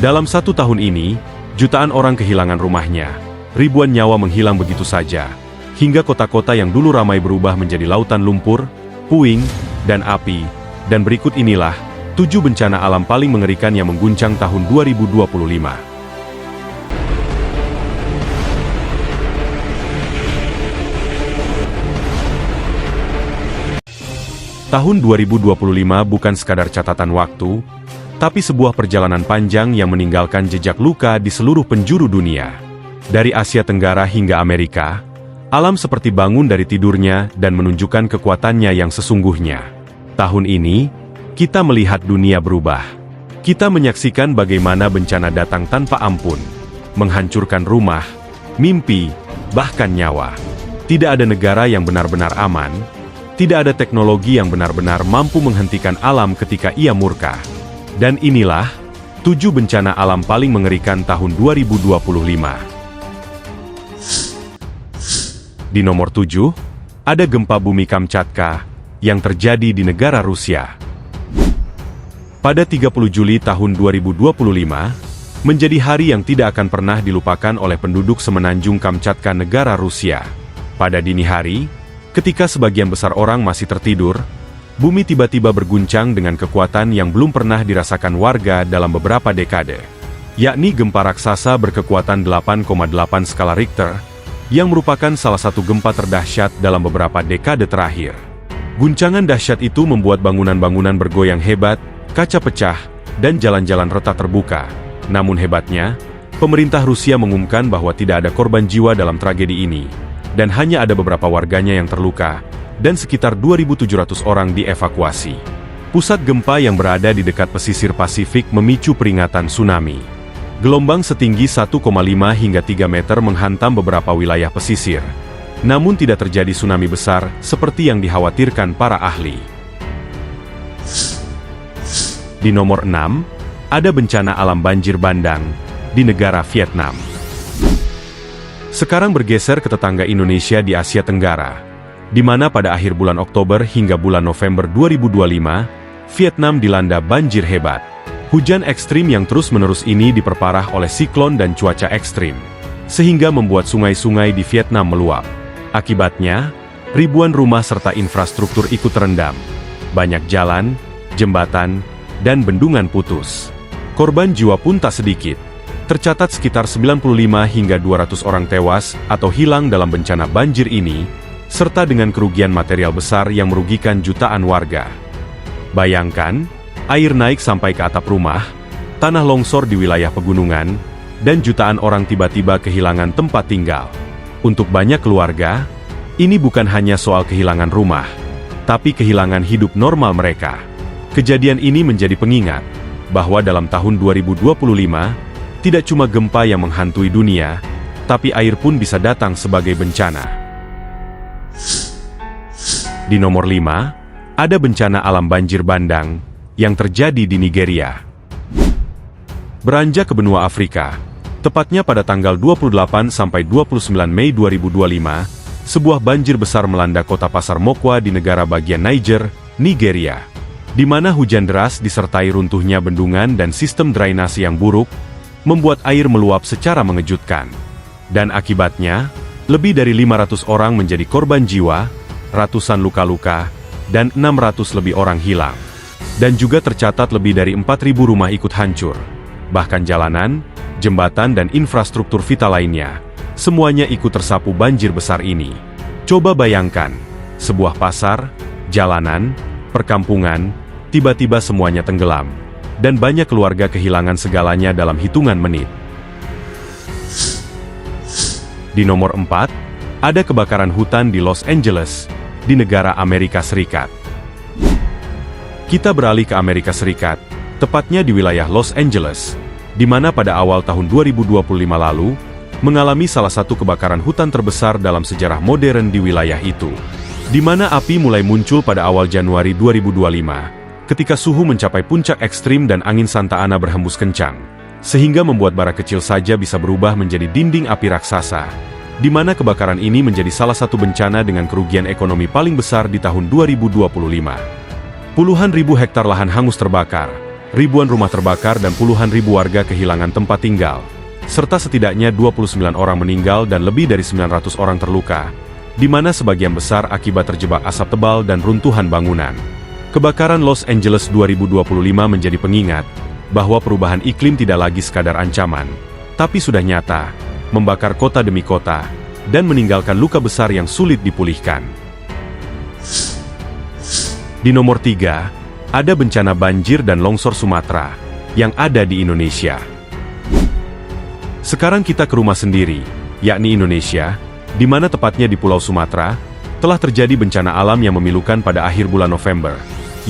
Dalam 1 tahun ini, jutaan orang kehilangan rumahnya, ribuan nyawa menghilang begitu saja, hingga kota-kota yang dulu ramai berubah menjadi lautan lumpur, puing, dan api. Dan berikut inilah 7 bencana alam paling mengerikan yang mengguncang tahun 2025. Tahun 2025 bukan sekadar catatan waktu, tapi sebuah perjalanan panjang yang meninggalkan jejak luka di seluruh penjuru dunia. Dari Asia Tenggara hingga Amerika, alam seperti bangun dari tidurnya dan menunjukkan kekuatannya yang sesungguhnya. Tahun ini, kita melihat dunia berubah. Kita menyaksikan bagaimana bencana datang tanpa ampun, menghancurkan rumah, mimpi, bahkan nyawa. Tidak ada negara yang benar-benar aman. Tidak ada teknologi yang benar-benar mampu menghentikan alam ketika ia murka. Dan inilah 7 bencana alam paling mengerikan tahun 2025. Di nomor 7, ada gempa bumi Kamchatka yang terjadi di negara Rusia. Pada 30 Juli tahun 2025, menjadi hari yang tidak akan pernah dilupakan oleh penduduk semenanjung Kamchatka negara Rusia. Pada dini hari, ketika sebagian besar orang masih tertidur, bumi tiba-tiba berguncang dengan kekuatan yang belum pernah dirasakan warga dalam beberapa dekade, yakni gempa raksasa berkekuatan 8,8 skala Richter, yang merupakan salah satu gempa terdahsyat dalam beberapa dekade terakhir. Guncangan dahsyat itu membuat bangunan-bangunan bergoyang hebat, kaca pecah, dan jalan-jalan retak terbuka. Namun hebatnya, pemerintah Rusia mengumumkan bahwa tidak ada korban jiwa dalam tragedi ini, dan hanya ada beberapa warganya yang terluka, dan sekitar 2.700 orang dievakuasi. Pusat gempa yang berada di dekat pesisir Pasifik memicu peringatan tsunami. Gelombang setinggi 1,5 hingga 3 meter menghantam beberapa wilayah pesisir. Namun tidak terjadi tsunami besar seperti yang dikhawatirkan para ahli. Di nomor 6, ada bencana alam banjir bandang di negara Vietnam. Sekarang bergeser ke tetangga Indonesia di Asia Tenggara, di mana pada akhir bulan Oktober hingga bulan November 2025, Vietnam dilanda banjir hebat. Hujan ekstrim yang terus-menerus ini diperparah oleh siklon dan cuaca ekstrim, sehingga membuat sungai-sungai di Vietnam meluap. Akibatnya, ribuan rumah serta infrastruktur ikut terendam. Banyak jalan, jembatan, dan bendungan putus. Korban jiwa pun tak sedikit. Tercatat sekitar 95 hingga 200 orang tewas atau hilang dalam bencana banjir ini, serta dengan kerugian material besar yang merugikan jutaan warga. Bayangkan, air naik sampai ke atap rumah, tanah longsor di wilayah pegunungan, dan jutaan orang tiba-tiba kehilangan tempat tinggal. Untuk banyak keluarga, ini bukan hanya soal kehilangan rumah, tapi kehilangan hidup normal mereka. Kejadian ini menjadi pengingat bahwa dalam tahun 2025, tidak cuma gempa yang menghantui dunia, tapi air pun bisa datang sebagai bencana. Di nomor 5, ada bencana alam banjir bandang yang terjadi di Nigeria. Beranjak ke benua Afrika, tepatnya pada tanggal 28 sampai 29 Mei 2025, sebuah banjir besar melanda kota Pasar Mokwa di negara bagian Niger, Nigeria, di mana hujan deras disertai runtuhnya bendungan dan sistem drainase yang buruk, membuat air meluap secara mengejutkan. Dan akibatnya, lebih dari 500 orang menjadi korban jiwa, ratusan luka-luka, dan 600 lebih orang hilang. Dan juga tercatat lebih dari 4.000 rumah ikut hancur. Bahkan jalanan, jembatan dan infrastruktur vital lainnya, semuanya ikut tersapu banjir besar ini. Coba bayangkan, sebuah pasar, jalanan, perkampungan, tiba-tiba semuanya tenggelam. Dan banyak keluarga kehilangan segalanya dalam hitungan menit. Di nomor 4, ada kebakaran hutan di Los Angeles, di negara Amerika Serikat. Kita beralih ke Amerika Serikat, tepatnya di wilayah Los Angeles, di mana pada awal tahun 2025 lalu, mengalami salah satu kebakaran hutan terbesar dalam sejarah modern di wilayah itu. Di mana api mulai muncul pada awal Januari 2025, ketika suhu mencapai puncak ekstrim dan angin Santa Ana berhembus kencang, sehingga membuat bara kecil saja bisa berubah menjadi dinding api raksasa, di mana kebakaran ini menjadi salah satu bencana dengan kerugian ekonomi paling besar di tahun 2025. Puluhan ribu hektar lahan hangus terbakar, ribuan rumah terbakar dan puluhan ribu warga kehilangan tempat tinggal, serta setidaknya 29 orang meninggal dan lebih dari 900 orang terluka, di mana sebagian besar akibat terjebak asap tebal dan runtuhan bangunan. Kebakaran Los Angeles 2025 menjadi pengingat bahwa perubahan iklim tidak lagi sekadar ancaman, tapi sudah nyata, membakar kota demi kota, dan meninggalkan luka besar yang sulit dipulihkan. Di nomor 3, ada bencana banjir dan longsor Sumatera, yang ada di Indonesia. Sekarang kita ke rumah sendiri, yakni Indonesia, di mana tepatnya di Pulau Sumatera, telah terjadi bencana alam yang memilukan pada akhir bulan November,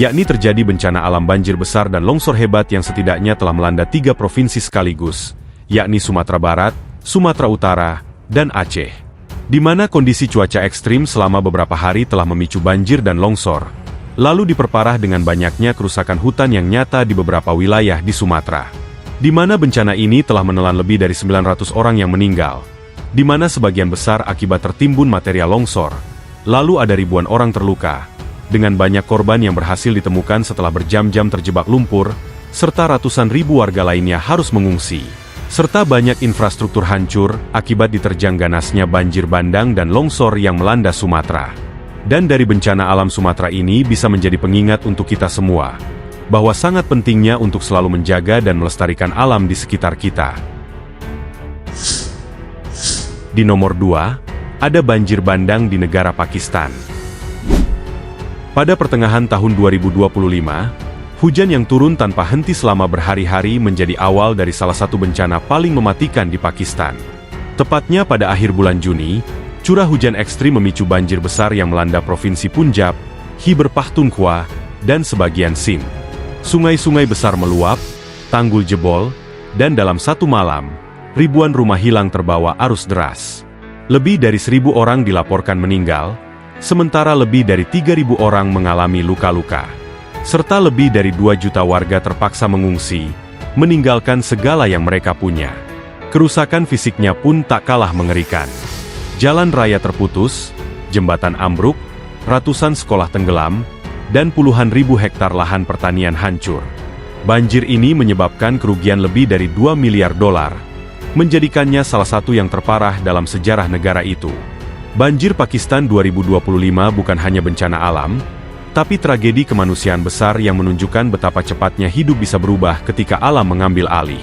yakni terjadi bencana alam banjir besar dan longsor hebat yang setidaknya telah melanda 3 provinsi sekaligus, yakni Sumatera Barat, Sumatera Utara, dan Aceh, di mana kondisi cuaca ekstrim selama beberapa hari telah memicu banjir dan longsor, lalu diperparah dengan banyaknya kerusakan hutan yang nyata di beberapa wilayah di Sumatera, di mana bencana ini telah menelan lebih dari 900 orang yang meninggal, di mana sebagian besar akibat tertimbun material longsor, lalu ada ribuan orang terluka, dengan banyak korban yang berhasil ditemukan setelah berjam-jam terjebak lumpur, serta ratusan ribu warga lainnya harus mengungsi, serta banyak infrastruktur hancur akibat diterjang ganasnya banjir bandang dan longsor yang melanda Sumatera. Dan dari bencana alam Sumatera ini bisa menjadi pengingat untuk kita semua, bahwa sangat pentingnya untuk selalu menjaga dan melestarikan alam di sekitar kita. Di nomor 2, ada banjir bandang di negara Pakistan. Pada pertengahan tahun 2025, hujan yang turun tanpa henti selama berhari-hari menjadi awal dari salah satu bencana paling mematikan di Pakistan. Tepatnya pada akhir bulan Juni, curah hujan ekstrim memicu banjir besar yang melanda Provinsi Punjab, Khyber Pakhtunkhwa, dan sebagian Sindh. Sungai-sungai besar meluap, tanggul jebol, dan dalam satu malam, ribuan rumah hilang terbawa arus deras. Lebih dari 1.000 orang dilaporkan meninggal, sementara lebih dari 3.000 orang mengalami luka-luka. Serta lebih dari 2 juta warga terpaksa mengungsi, meninggalkan segala yang mereka punya. Kerusakan fisiknya pun tak kalah mengerikan. Jalan raya terputus, jembatan ambruk, ratusan sekolah tenggelam, dan puluhan ribu hektar lahan pertanian hancur. Banjir ini menyebabkan kerugian lebih dari $2 miliar, menjadikannya salah satu yang terparah dalam sejarah negara itu. Banjir Pakistan 2025 bukan hanya bencana alam, tapi tragedi kemanusiaan besar yang menunjukkan betapa cepatnya hidup bisa berubah ketika alam mengambil alih.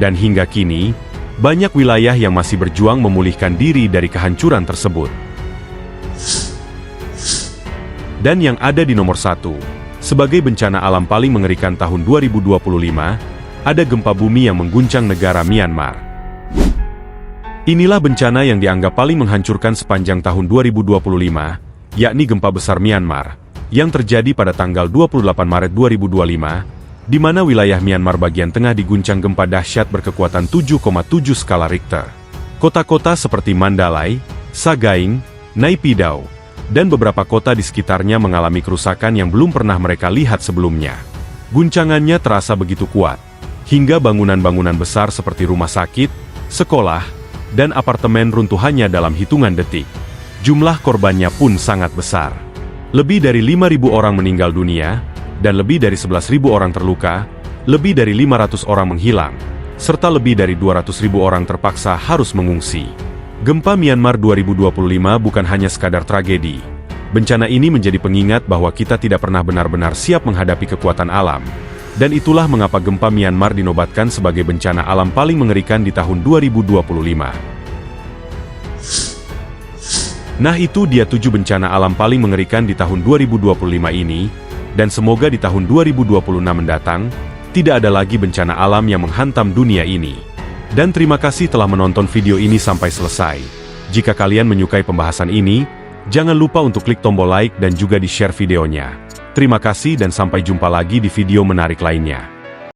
Dan hingga kini, banyak wilayah yang masih berjuang memulihkan diri dari kehancuran tersebut. Dan yang ada di nomor 1, sebagai bencana alam paling mengerikan tahun 2025, ada gempa bumi yang mengguncang negara Myanmar. Inilah bencana yang dianggap paling menghancurkan sepanjang tahun 2025, yakni gempa besar Myanmar, yang terjadi pada tanggal 28 Maret 2025, di mana wilayah Myanmar bagian tengah diguncang gempa dahsyat berkekuatan 7,7 skala Richter. Kota-kota seperti Mandalay, Sagaing, Naypyidaw, dan beberapa kota di sekitarnya mengalami kerusakan yang belum pernah mereka lihat sebelumnya. Guncangannya terasa begitu kuat, hingga bangunan-bangunan besar seperti rumah sakit, sekolah, dan apartemen runtuhannya dalam hitungan detik. Jumlah korbannya pun sangat besar. Lebih dari 5.000 orang meninggal dunia, dan lebih dari 11.000 orang terluka, lebih dari 500 orang menghilang, serta lebih dari 200.000 orang terpaksa harus mengungsi. Gempa Myanmar 2025 bukan hanya sekadar tragedi. Bencana ini menjadi pengingat bahwa kita tidak pernah benar-benar siap menghadapi kekuatan alam. Dan itulah mengapa gempa Myanmar dinobatkan sebagai bencana alam paling mengerikan di tahun 2025. Nah, itu dia 7 bencana alam paling mengerikan di tahun 2025 ini, dan semoga di tahun 2026 mendatang, tidak ada lagi bencana alam yang menghantam dunia ini. Dan terima kasih telah menonton video ini sampai selesai. Jika kalian menyukai pembahasan ini, jangan lupa untuk klik tombol like dan juga di-share videonya. Terima kasih dan sampai jumpa lagi di video menarik lainnya.